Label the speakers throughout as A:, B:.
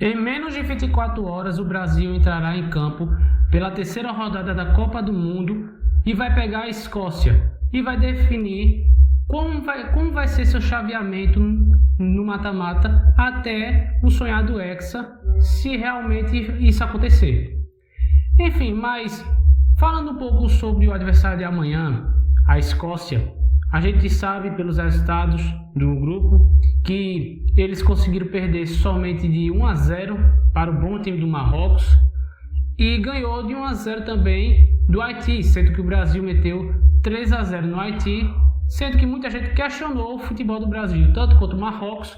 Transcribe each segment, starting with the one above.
A: Em menos de 24 horas, o Brasil entrará em campo pela terceira rodada da Copa do Mundo e vai pegar a Escócia e vai definir como vai ser seu chaveamento no mata-mata até o sonhado Hexa, se realmente isso acontecer. Enfim, mas falando um pouco sobre o adversário de amanhã, a Escócia, a gente sabe pelos resultados do grupo que eles conseguiram perder somente de 1-0 para o bom time do Marrocos e ganhou de 1-0 também do Haiti, sendo que o Brasil meteu 3-0 no Haiti, sendo que muita gente questionou o futebol do Brasil, tanto quanto o Marrocos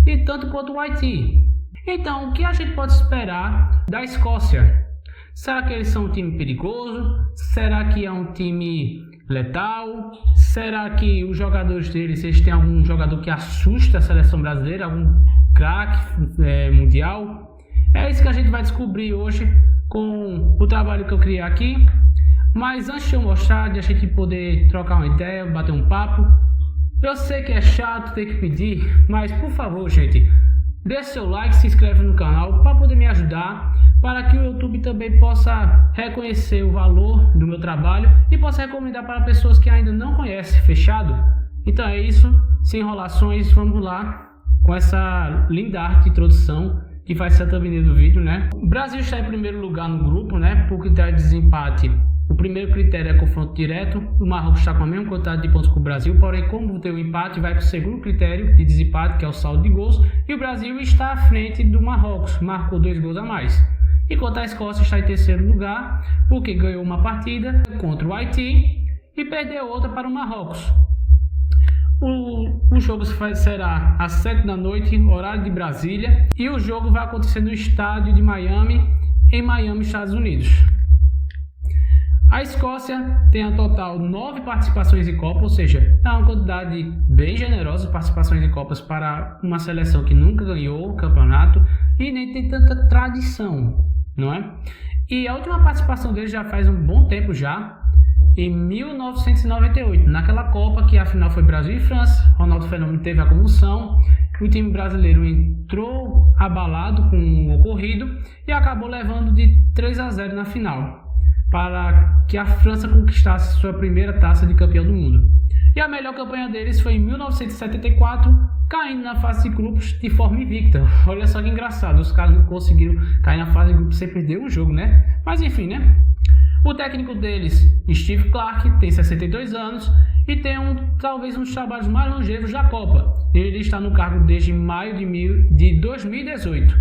A: e tanto quanto o Haiti. Então, o que a gente pode esperar da Escócia? Será que eles são um time perigoso? Será que é um time letal? Será que os jogadores deles, eles têm algum jogador que assusta a seleção brasileira? Algum craque mundial? É isso que a gente vai descobrir hoje com o trabalho que eu criei aqui. Mas antes de eu mostrar, de a gente poder trocar uma ideia, bater um papo, eu sei que é chato ter que pedir, mas por favor, gente, deixe seu like, se inscreve no canal para poder me ajudar, para que o YouTube também possa reconhecer o valor do meu trabalho e possa recomendar para pessoas que ainda não conhecem, fechado? Então é isso, sem enrolações, vamos lá com essa linda arte de introdução que vai ser a thumbnail do vídeo, né? O Brasil está em primeiro lugar no grupo, né? Por critério de desempate, o primeiro critério é confronto direto. O Marrocos está com a mesma quantidade de pontos que o Brasil, porém, como tem o empate, vai para o segundo critério de desempate, que é o saldo de gols, e o Brasil está à frente do Marrocos, marcou 2 gols a mais. Enquanto a Escócia está em terceiro lugar, porque ganhou uma partida contra o Haiti e perdeu outra para o Marrocos. O jogo será às 7 da noite, horário de Brasília, e o jogo vai acontecer no estádio de Miami, em Miami, Estados Unidos. A Escócia tem a total 9 participações em Copa, ou seja, é uma quantidade bem generosa de participações em Copas para uma seleção que nunca ganhou o campeonato e nem tem tanta tradição, não é? E a última participação deles já faz um bom tempo já, em 1998, naquela Copa que a final foi Brasil e França. Ronaldo Fenômeno teve a convulsão, o time brasileiro entrou abalado com o ocorrido e acabou levando de 3-0 na final, para que a França conquistasse sua primeira taça de campeão do mundo. E a melhor campanha deles foi em 1974, caindo na fase de grupos de forma invicta. Olha só que engraçado, os caras não conseguiram cair na fase de grupos sem perder um jogo, né? Mas enfim, né? O técnico deles, Steve Clarke, tem 62 anos e tem talvez um dos trabalhos mais longevos da Copa. Ele está no cargo desde maio de 2018.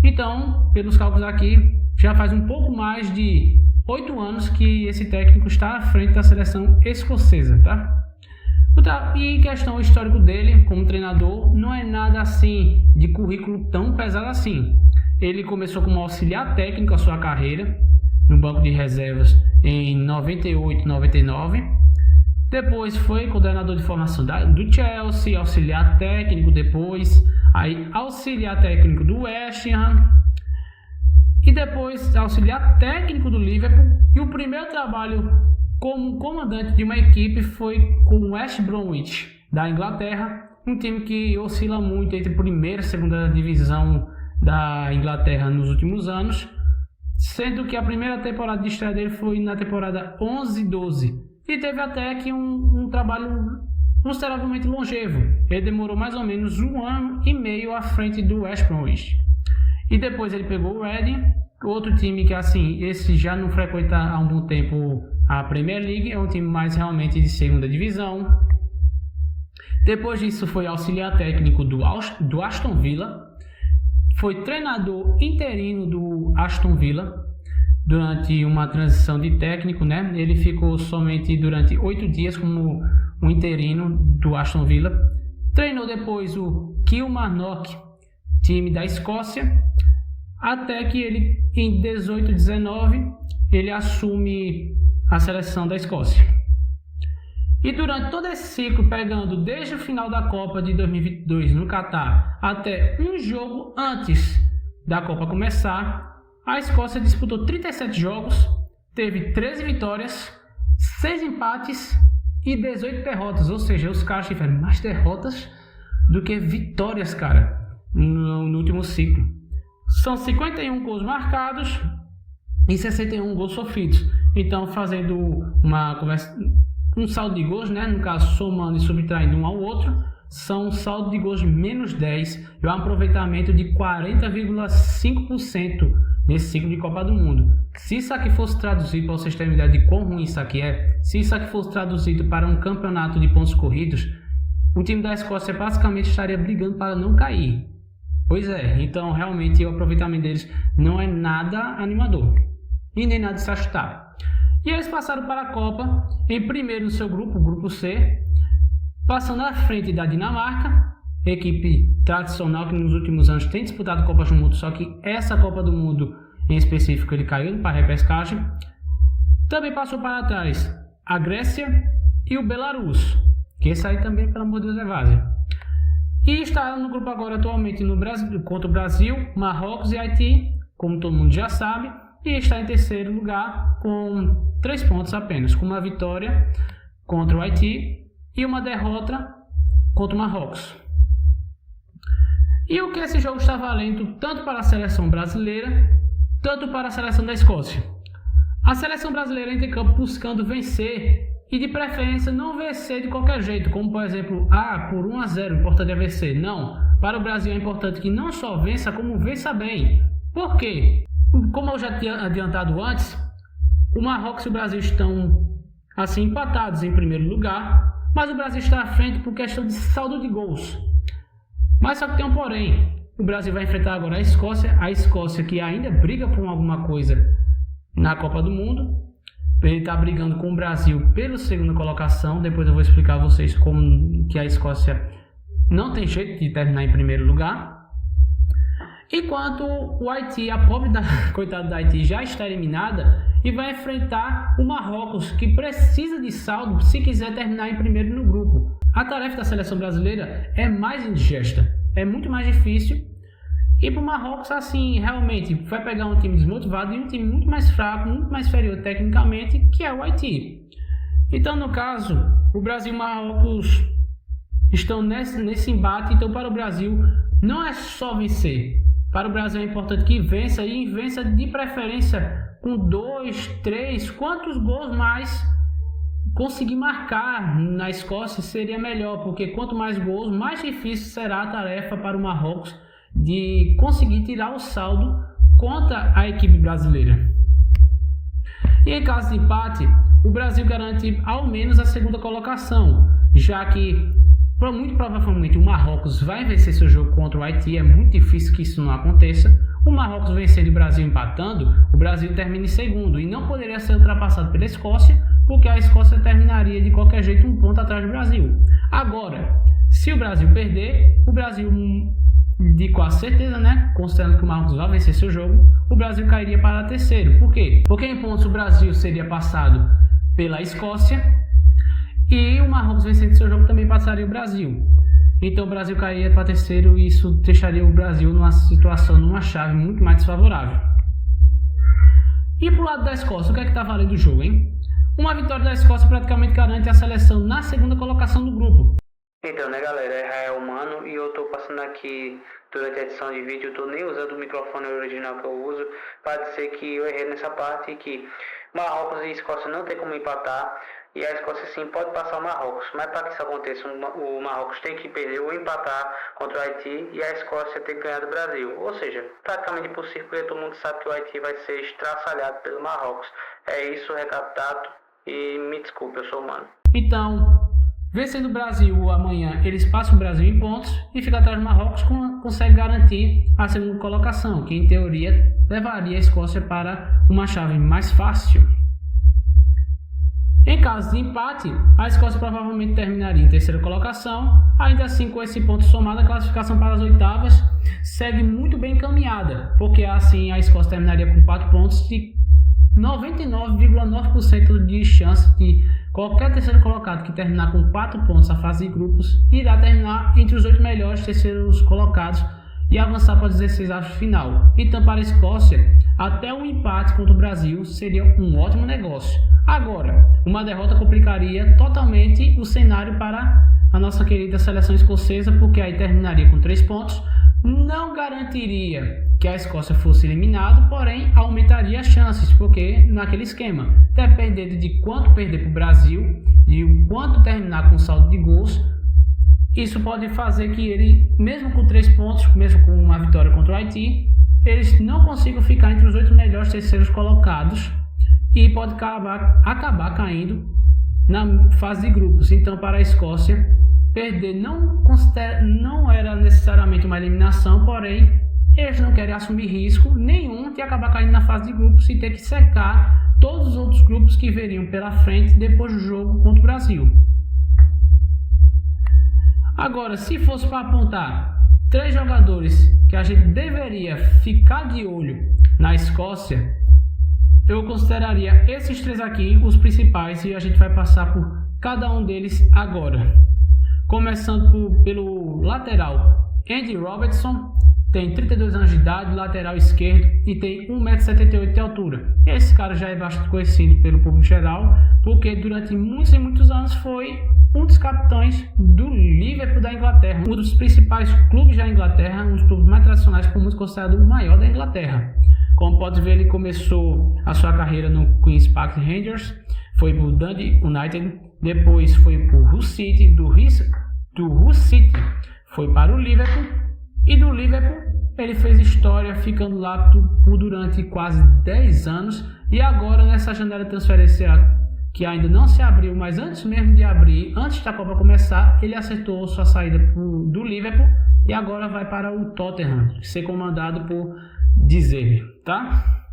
A: Então, pelos cálculos aqui, já faz um pouco mais de 8 anos que esse técnico está à frente da seleção escocesa, tá? E em questão ao histórico dele como treinador, não é nada assim de currículo tão pesado assim. Ele começou como auxiliar técnico a sua carreira no banco de reservas em 98, 99. Depois foi coordenador de formação do Chelsea, auxiliar técnico depois, aí auxiliar técnico do West Ham e depois auxiliar técnico do Liverpool. E o primeiro trabalho como comandante de uma equipe foi com o West Bromwich da Inglaterra, um time que oscila muito entre primeira e segunda divisão da Inglaterra nos últimos anos, sendo que a primeira temporada de estreia dele foi na temporada 11-12 e teve até que um trabalho consideravelmente longevo. Ele demorou mais ou menos 1 ano e meio à frente do West Bromwich. E depois ele pegou o Reading, outro time que assim, esse já não frequenta há um bom tempo a Premier League, é um time mais realmente de segunda divisão. Depois disso foi auxiliar técnico do Aston Villa, foi treinador interino do Aston Villa durante uma transição de técnico, né? Ele ficou somente durante 8 dias como um interino do Aston Villa. Treinou depois o Kilmarnock, time da Escócia, até que ele, em 18-19, ele assume a seleção da Escócia. E durante todo esse ciclo, pegando desde o final da Copa de 2022 no Catar até um jogo antes da Copa começar, a Escócia disputou 37 jogos, teve 13 vitórias, 6 empates e 18 derrotas. Ou seja, os caras tiveram mais derrotas do que vitórias, cara, no último ciclo. são 51 gols marcados e 61 gols sofridos. Então, fazendo um saldo de gols, né? No caso, somando e subtraindo um ao outro, são um saldo de gols de menos 10 e um aproveitamento de 40,5% nesse ciclo de Copa do Mundo. Se isso aqui fosse traduzido, para vocês terem uma ideia de quão ruim isso aqui é, se isso aqui fosse traduzido para um campeonato de pontos corridos, o time da Escócia basicamente estaria brigando para não cair. Pois é, então realmente o aproveitamento deles não é nada animador e nem nada de se ajustar. E eles passaram para a Copa em primeiro no seu grupo, o grupo C, passando à frente da Dinamarca, equipe tradicional que nos últimos anos tem disputado Copas do Mundo, só que essa Copa do Mundo em específico ele caiu para a repescagem. Também passou para trás a Grécia e o Belarus, que esse aí também, pelo amor de Deus, é várzea. E está no grupo agora atualmente no Brasil, contra o Brasil, Marrocos e Haiti, como todo mundo já sabe, e está em terceiro lugar com 3 pontos apenas, com uma vitória contra o Haiti e uma derrota contra o Marrocos. E o que esse jogo está valendo tanto para a seleção brasileira, tanto para a seleção da Escócia? A seleção brasileira entra em campo buscando vencer e de preferência não vencer de qualquer jeito, como por exemplo, por 1-0, o importante é vencer. Não, para o Brasil é importante que não só vença, como vença bem. Por quê? Como eu já tinha adiantado antes, o Marrocos e o Brasil estão assim empatados em primeiro lugar, mas o Brasil está à frente por questão de saldo de gols. Mas só que tem um porém, o Brasil vai enfrentar agora a Escócia que ainda briga por alguma coisa na Copa do Mundo. Ele está brigando com o Brasil pela segunda colocação, depois eu vou explicar a vocês como que a Escócia não tem jeito de terminar em primeiro lugar. Enquanto o Haiti, a pobre coitada da Haiti já está eliminada e vai enfrentar o Marrocos, que precisa de saldo se quiser terminar em primeiro no grupo. A tarefa da seleção brasileira é mais indigesta, é muito mais difícil. E para o Marrocos, assim, realmente vai pegar um time desmotivado e um time muito mais fraco, muito mais inferior tecnicamente, que é o Haiti. Então, no caso, o Brasil e o Marrocos estão nesse embate. Então, para o Brasil, não é só vencer. Para o Brasil é importante que vença e vença de preferência com 2, 3, quantos gols mais conseguir marcar na Escócia seria melhor, porque quanto mais gols, mais difícil será a tarefa para o Marrocos de conseguir tirar o saldo contra a equipe brasileira. E em caso de empate, o Brasil garante ao menos a segunda colocação, já que muito provavelmente o Marrocos vai vencer seu jogo contra o Haiti, é muito difícil que isso não aconteça. O Marrocos vencendo e o Brasil empatando, o Brasil termina em segundo e não poderia ser ultrapassado pela Escócia, porque a Escócia terminaria de qualquer jeito um ponto atrás do Brasil. Agora, se o Brasil perder, o Brasil, de quase certeza, né, considerando que o Marrocos vai vencer seu jogo, o Brasil cairia para terceiro. Por quê? Porque em pontos o Brasil seria passado pela Escócia e o Marrocos vencendo seu jogo também passaria o Brasil. Então o Brasil cairia para terceiro e isso deixaria o Brasil numa situação, numa chave muito mais desfavorável. E pro lado da Escócia, o que é que está valendo o jogo, hein? Uma vitória da Escócia praticamente garante a seleção na segunda colocação do grupo.
B: Então, né, galera, é Rael Mano e eu tô passando aqui durante a edição de vídeo, eu tô nem usando o microfone original que eu uso, para dizer que eu errei nessa parte, que Marrocos e Escócia não tem como empatar, e a Escócia sim pode passar o Marrocos, mas para que isso aconteça, o Marrocos tem que perder ou empatar contra o Haiti, e a Escócia tem que ganhar do Brasil, ou seja, praticamente impossível, porque todo mundo sabe que o Haiti vai ser estraçalhado pelo Marrocos. É isso, recado dado, e me desculpe, eu sou humano.
A: Então, vencendo o Brasil amanhã, eles passam o Brasil em pontos e fica atrás do Marrocos, consegue garantir a segunda colocação, que em teoria levaria a Escócia para uma chave mais fácil. Em caso de empate, a Escócia provavelmente terminaria em terceira colocação. Ainda assim, com esse ponto somado, a classificação para as oitavas segue muito bem encaminhada, porque assim a Escócia terminaria com 4 pontos e 99,9% de chance de qualquer terceiro colocado que terminar com 4 pontos a fase de grupos irá terminar entre os 8 melhores terceiros colocados e avançar para 16 avos de final. Então, para a Escócia, até um empate contra o Brasil seria um ótimo negócio. Agora, uma derrota complicaria totalmente o cenário para a nossa querida seleção escocesa, porque aí terminaria com 3 pontos. Não não garantiria que a Escócia fosse eliminada, porém aumentaria as chances, porque naquele esquema, dependendo de quanto perder para o Brasil e o quanto terminar com saldo de gols, isso pode fazer que ele, mesmo com 3 pontos, mesmo com uma vitória contra o Haiti, eles não consigam ficar entre os 8 melhores terceiros colocados e pode acabar caindo na fase de grupos. Então, para a Escócia, perder não era necessariamente uma eliminação, porém eles não querem assumir risco nenhum de acabar caindo na fase de grupos e ter que secar todos os outros grupos que veriam pela frente depois do jogo contra o Brasil. Agora, se fosse para apontar 3 jogadores que a gente deveria ficar de olho na Escócia, eu consideraria esses 3 aqui os principais e a gente vai passar por cada um deles agora. Começando pelo lateral, Andy Robertson, tem 32 anos de idade, lateral esquerdo e tem 1,78 m de altura. Esse cara já é bastante conhecido pelo público geral, porque durante muitos e muitos anos foi um dos capitães do Liverpool da Inglaterra, um dos principais clubes da Inglaterra, um dos clubes mais tradicionais, por muitos considerado o maior da Inglaterra. Como pode ver, ele começou a sua carreira no Queen's Park Rangers, foi para o Dundee United, depois foi para o Hull City, do Hull City foi para o Liverpool, e do Liverpool ele fez história ficando lá durante quase 10 anos, e agora nessa janela de transferência que ainda não se abriu, mas antes mesmo de abrir, antes da Copa começar, ele acertou sua saída do Liverpool e agora vai para o Tottenham, ser comandado por De Zerbi, tá?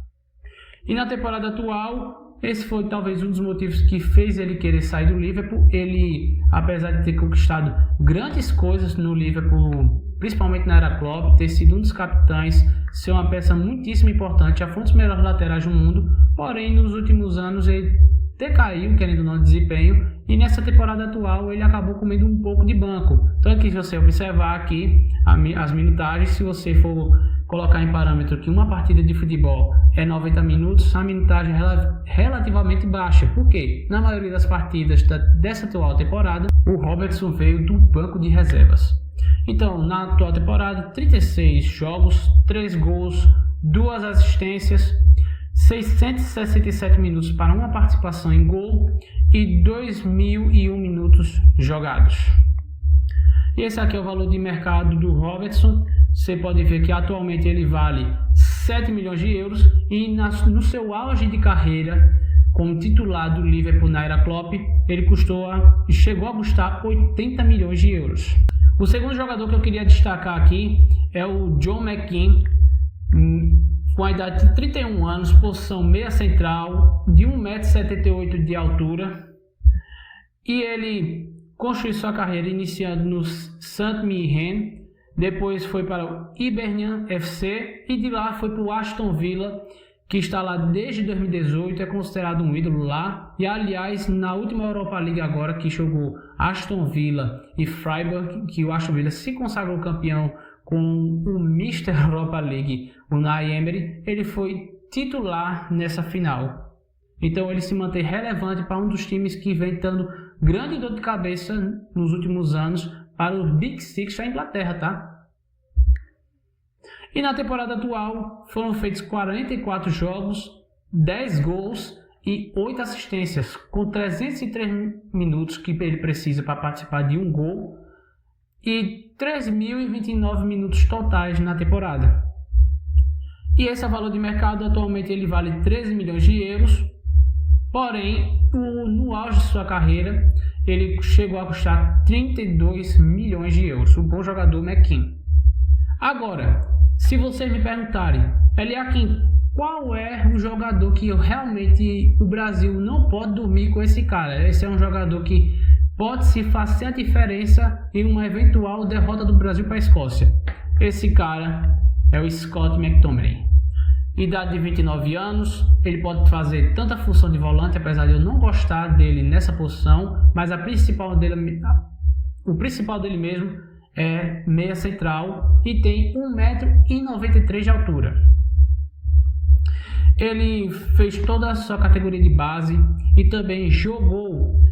A: E na temporada atual, esse foi talvez um dos motivos que fez ele querer sair do Liverpool. Ele, apesar de ter conquistado grandes coisas no Liverpool, principalmente na era Klopp, ter sido um dos capitães, ser uma peça muitíssimo importante, já foi um dos melhores laterais do mundo, porém nos últimos anos ele decaiu, querendo ou não, desempenho, e nessa temporada atual ele acabou comendo um pouco de banco. Tanto que se você observar aqui as minutagens, se você for colocar em parâmetro que uma partida de futebol é 90 minutos, a minutagem é relativamente baixa. Por quê? Na maioria das partidas dessa atual temporada, o Robertson veio do banco de reservas. Então, na atual temporada, 36 jogos, 3 gols, 2 assistências, 667 minutos para uma participação em gol e 2.001 minutos jogados. E esse aqui é o valor de mercado do Robertson. Você pode ver que atualmente ele vale 7 milhões de euros e no seu auge de carreira como titular do Liverpool na era Klopp, ele chegou a custar 80 milhões de euros. O segundo jogador que eu queria destacar aqui é o John McGinn, com a idade de 31 anos, posição meia central, de 1,78 m de altura, e ele construiu sua carreira iniciando no Saint-Mirren, depois foi para o Hibernian FC e de lá foi para o Aston Villa, que está lá desde 2018, é considerado um ídolo lá. E aliás, na última Europa League agora, que jogou Aston Villa e Freiburg, que o Aston Villa se consagrou campeão com o Mr. Europa League, o Unai Emery, ele foi titular nessa final. Então ele se mantém relevante para um dos times que vem dando grande dor de cabeça nos últimos anos para os Big Six da Inglaterra, tá? E na temporada atual foram feitos 44 jogos, 10 gols e 8 assistências, com 303 minutos que ele precisa para participar de um gol e 3.029 minutos totais na temporada. E esse é o valor de mercado. Atualmente ele vale 13 milhões de euros, porém no auge de sua carreira ele chegou a custar 32 milhões de euros, o bom jogador McKean. Agora, se vocês me perguntarem, Eliakim, qual é o jogador que realmente o Brasil não pode dormir com esse cara? Esse é um jogador que pode se fazer a diferença em uma eventual derrota do Brasil para a Escócia. Esse cara é o Scott McTominay. Idade de 29 anos, ele pode fazer tanta função de volante, apesar de eu não gostar dele nessa posição, mas o principal dele mesmo é meia central e tem 1,93 m de altura. Ele fez toda a sua categoria de base e também jogou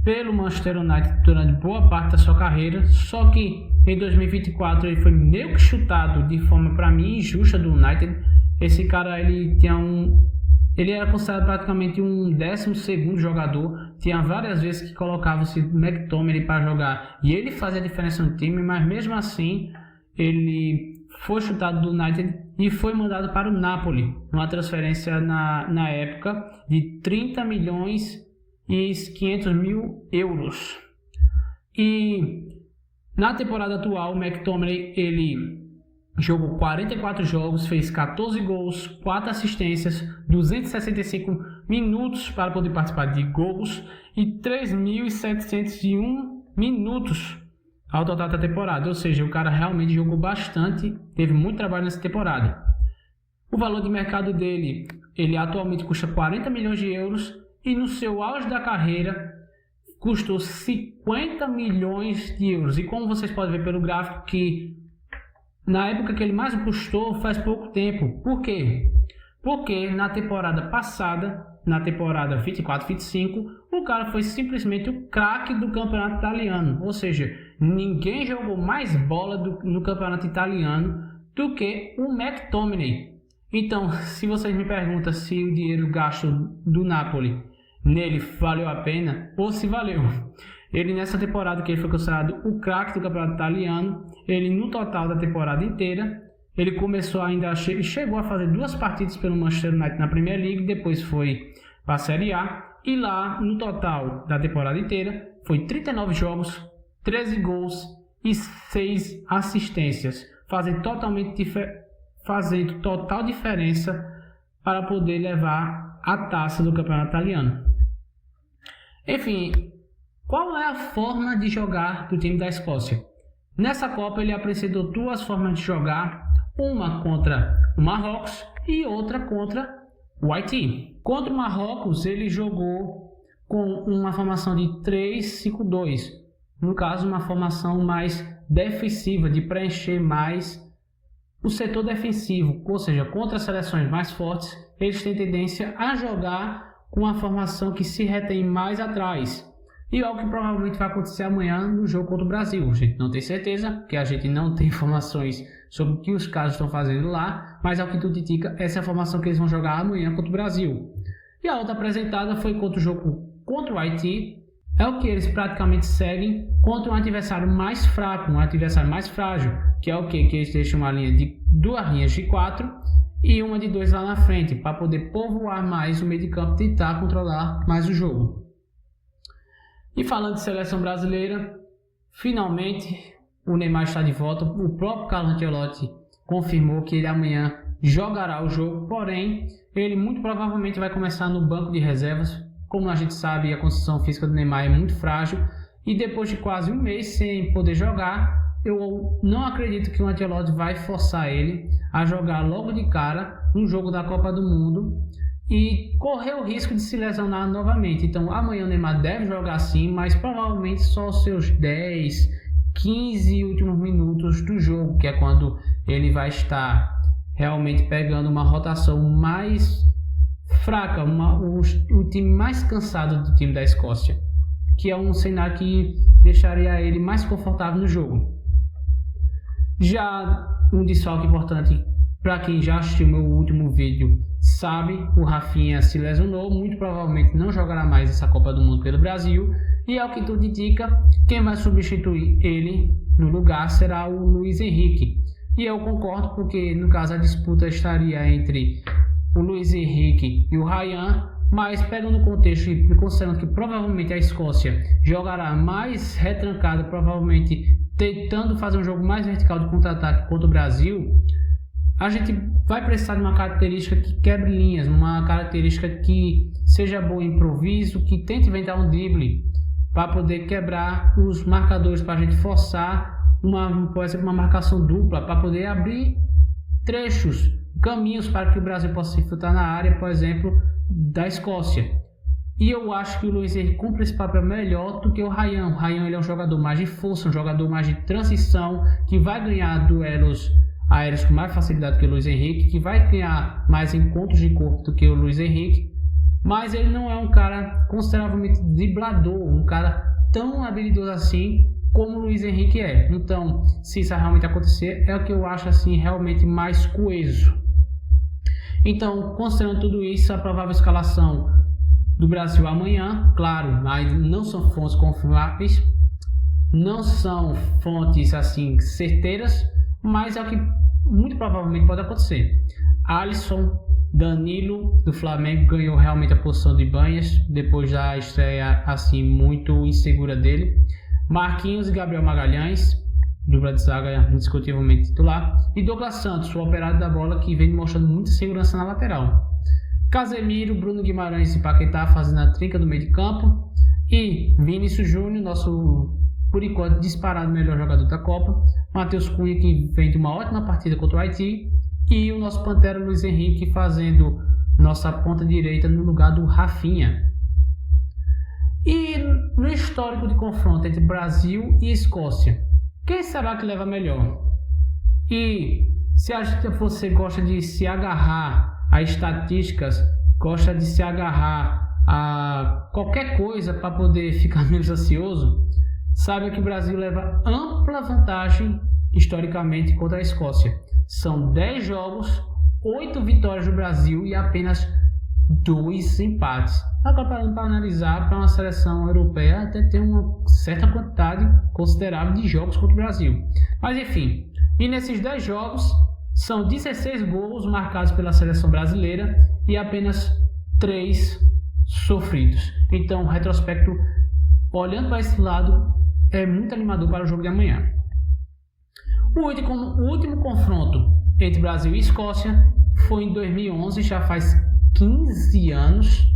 A: pelo Manchester United durante boa parte da sua carreira, só que em 2024 ele foi meio que chutado de forma, para mim, injusta do United. Esse cara, ele era considerado praticamente um 12º jogador. Tinha várias vezes que colocava-se McTominay para jogar e ele fazia a diferença no time, mas mesmo assim ele foi chutado do United e foi mandado para o Napoli, uma transferência na época de 30 milhões e 500 mil euros. E na temporada atual, o McTominay ele jogou 44 jogos, fez 14 gols, 4 assistências, 265 minutos para poder participar de gols e 3.701 minutos ao total da temporada. Ou seja, o cara realmente jogou bastante, teve muito trabalho nessa temporada. O valor de mercado dele, ele atualmente custa 40 milhões de euros e no seu auge da carreira custou 50 milhões de euros. E como vocês podem ver pelo gráfico que na época que ele mais custou faz pouco tempo. Por quê? Porque na temporada passada, na temporada 24-25, o cara foi simplesmente o craque do campeonato italiano. Ou seja, ninguém jogou mais bola no campeonato italiano do que o McTominay. Então, se vocês me perguntam se o dinheiro gasto do Napoli nele valeu a pena ou se valeu. Ele nessa temporada que ele foi considerado o craque do campeonato italiano, ele no total da temporada inteira, ele chegou a fazer 2 partidas pelo Manchester United na Premier League, depois foi para a Série A e lá no total da temporada inteira foi 39 jogos, 13 gols e 6 assistências, fazendo total diferença para poder levar a taça do campeonato italiano. Enfim, qual é a forma de jogar do time da Escócia? Nessa Copa ele apresentou 2 formas de jogar, uma contra o Marrocos e outra contra o Haiti. Contra o Marrocos ele jogou com uma formação de 3-5-2, no caso uma formação mais defensiva, de preencher mais o setor defensivo, ou seja, contra as seleções mais fortes eles têm tendência a jogar com uma formação que se retém mais atrás. E é o que provavelmente vai acontecer amanhã no jogo contra o Brasil. A gente não tem certeza, porque a gente não tem informações sobre o que os caras estão fazendo lá, mas ao que tudo indica, essa é a formação que eles vão jogar amanhã contra o Brasil. E a outra apresentada foi contra o jogo contra o Haiti. É o que eles praticamente seguem contra um adversário mais fraco, um adversário mais frágil, que é o que eles deixam uma linha de 2 linhas de 4 e uma de 2 lá na frente, para poder povoar mais o meio de campo e tentar controlar mais o jogo. E falando de seleção brasileira, finalmente o Neymar está de volta. O próprio Carlo Ancelotti confirmou que ele amanhã jogará o jogo, porém ele muito provavelmente vai começar no banco de reservas. Como a gente sabe, a condição física do Neymar é muito frágil e depois de quase um mês sem poder jogar, eu não acredito que o Ancelotti vai forçar ele a jogar logo de cara um jogo da Copa do Mundo e correr o risco de se lesionar novamente. Então amanhã o Neymar deve jogar sim, mas provavelmente só os seus 10, 15 últimos minutos do jogo, que é quando ele vai estar realmente pegando uma rotação mais fraca, o time mais cansado do time da Escócia, que é um cenário que deixaria ele mais confortável no jogo. Já um desfalque importante para quem já assistiu meu último vídeo sabe, o Rafinha se lesionou, muito provavelmente não jogará mais essa Copa do Mundo pelo Brasil, e ao que tudo indica, quem vai substituir ele no lugar será o Luiz Henrique. E eu concordo, porque no caso a disputa estaria entre o Luiz Henrique e o Ryan, mas pegando o contexto e considerando que provavelmente a Escócia jogará mais retrancada, provavelmente tentando fazer um jogo mais vertical de contra-ataque contra o Brasil, a gente vai precisar de uma característica que quebre linhas, uma característica que seja boa em improviso, que tente inventar um drible para poder quebrar os marcadores, para a gente forçar por exemplo, uma marcação dupla, para poder abrir trechos, caminhos para que o Brasil possa se infiltrar na área, por exemplo, da Escócia. E eu acho que o Luiz Henrique cumpre esse papel melhor do que o Ryan. O Ryan ele é um jogador mais de força, um jogador mais de transição, que vai ganhar duelos aéreos com mais facilidade que o Luiz Henrique, que vai ganhar mais encontros de corpo do que o Luiz Henrique. mas ele não é um cara consideravelmente driblador, um cara tão habilidoso assim como o Luiz Henrique é. Então, se isso realmente acontecer, é o que eu acho assim realmente mais coeso. Então, considerando tudo isso, a provável escalação do Brasil amanhã, claro, mas não são fontes confirmáveis, não são fontes assim certeiras, mas é o que muito provavelmente pode acontecer. Alisson, Danilo do Flamengo ganhou realmente a posição de Banhas depois da estreia assim muito insegura dele. Marquinhos e Gabriel Magalhães, dupla de zaga indiscutivelmente titular, e Douglas Santos, o operário da bola que vem mostrando muita segurança na lateral. Casemiro, Bruno Guimarães e Paquetá fazendo a trinca do meio de campo, e Vinícius Júnior, nosso por enquanto disparado melhor jogador da Copa, Matheus Cunha, que vem de uma ótima partida contra o Haiti, e o nosso Pantera Luiz Henrique fazendo nossa ponta direita no lugar do Rafinha. E no histórico de confronto entre Brasil e Escócia, quem será que leva melhor? E se você gosta de se agarrar a estatísticas, gosta de se agarrar a qualquer coisa para poder ficar menos ansioso, saiba que o Brasil leva ampla vantagem historicamente contra a Escócia. São 10 jogos, 8 vitórias do Brasil e apenas 2 empates. Agora, para analisar, para uma seleção europeia até tem uma certa quantidade considerável de jogos contra o Brasil. Mas enfim, e nesses 10 jogos são 16 gols marcados pela seleção brasileira e apenas 3 sofridos. Então, o retrospecto, olhando para esse lado, é muito animador para o jogo de amanhã. O último confronto entre Brasil e Escócia foi em 2011, já faz 15 anos,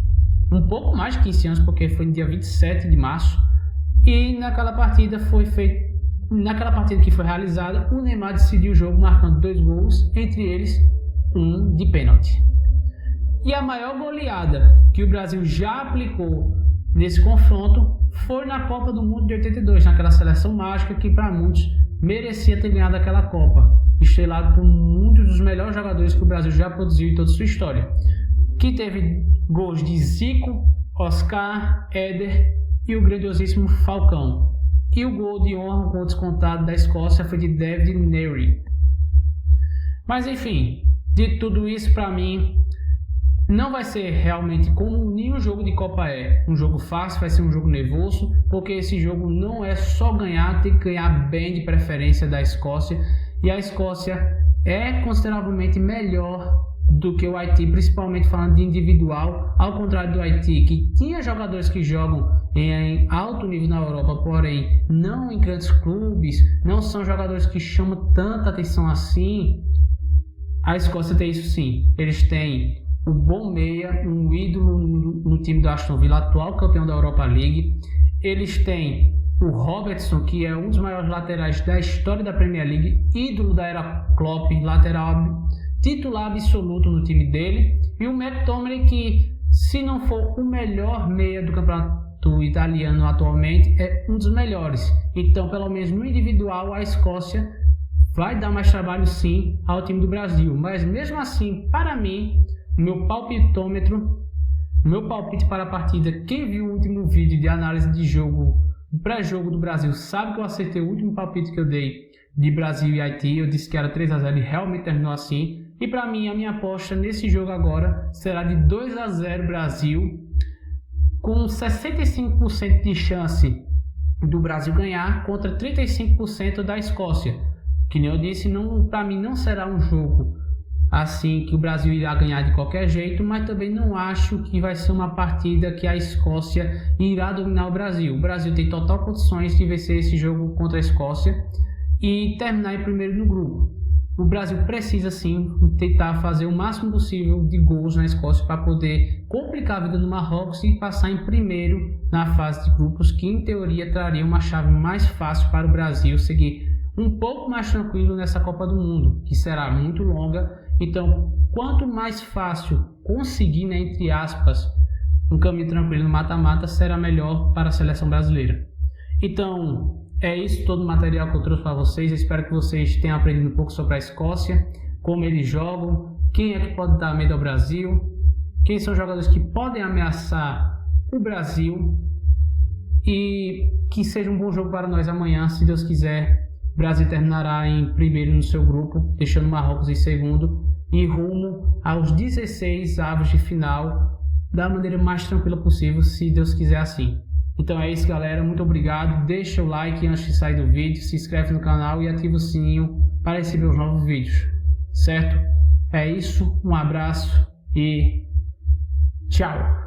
A: um pouco mais de 15 anos, porque foi no dia 27 de março, e naquela partida que foi realizada, o Neymar decidiu o jogo marcando 2 gols, entre eles um de pênalti. E a maior goleada que o Brasil já aplicou nesse confronto foi na Copa do Mundo de 82, naquela seleção mágica que para muitos merecia ter ganhado aquela Copa, estrelado por muitos dos melhores jogadores que o Brasil já produziu em toda a sua história, que teve gols de Zico, Oscar, Éder e o grandiosíssimo Falcão. E o gol de honra com o descontado da Escócia foi de David Nery. Mas enfim, de tudo isso, para mim não vai ser realmente como nenhum jogo de Copa é um jogo fácil, vai ser um jogo nervoso, porque esse jogo não é só ganhar, tem que ganhar bem, de preferência da Escócia, e a Escócia é consideravelmente melhor do que o Haiti, principalmente falando de individual, ao contrário do Haiti, que tinha jogadores que jogam em alto nível na Europa, porém não em grandes clubes, não são jogadores que chamam tanta atenção assim. A Escócia tem isso sim, eles têm o bom meia, um ídolo no time do Aston Villa, atual campeão da Europa League. Eles têm o Robertson, que é um dos maiores laterais da história da Premier League, ídolo da era Klopp, lateral titular absoluto no time dele. E o McTominay, que se não for o melhor meia do campeonato italiano atualmente, é um dos melhores. Então, pelo menos no individual, a Escócia vai dar mais trabalho sim ao time do Brasil. Mas mesmo assim, para mim, meu palpite para a partida, quem viu o último vídeo de análise de jogo, pré-jogo do Brasil, sabe que eu acertei o último palpite que eu dei de Brasil e Haiti. Eu disse que era 3-0 e realmente terminou assim. E para mim, a minha aposta nesse jogo agora será de 2-0 Brasil, com 65% de chance do Brasil ganhar contra 35% da Escócia. Que nem eu disse, para mim não será um jogo assim que o Brasil irá ganhar de qualquer jeito, mas também não acho que vai ser uma partida que a Escócia irá dominar o Brasil. O Brasil tem total condições de vencer esse jogo contra a Escócia e terminar em primeiro no grupo. O Brasil precisa sim tentar fazer o máximo possível de gols na Escócia para poder complicar a vida do Marrocos e passar em primeiro na fase de grupos, que em teoria traria uma chave mais fácil para o Brasil seguir um pouco mais tranquilo nessa Copa do Mundo, que será muito longa. Então, quanto mais fácil conseguir, entre aspas, um caminho tranquilo no mata-mata, será melhor para a seleção brasileira. Então, é isso, todo o material que eu trouxe para vocês. Eu espero que vocês tenham aprendido um pouco sobre a Escócia, como eles jogam, quem é que pode dar medo ao Brasil, quem são jogadores que podem ameaçar o Brasil e que seja um bom jogo para nós amanhã, se Deus quiser. O Brasil terminará em primeiro no seu grupo, deixando Marrocos em segundo e rumo aos 16 avos de final da maneira mais tranquila possível, se Deus quiser assim. Então é isso, galera, muito obrigado, deixa o like antes de sair do vídeo, se inscreve no canal e ativa o sininho para receber os novos vídeos, certo? É isso, um abraço e tchau!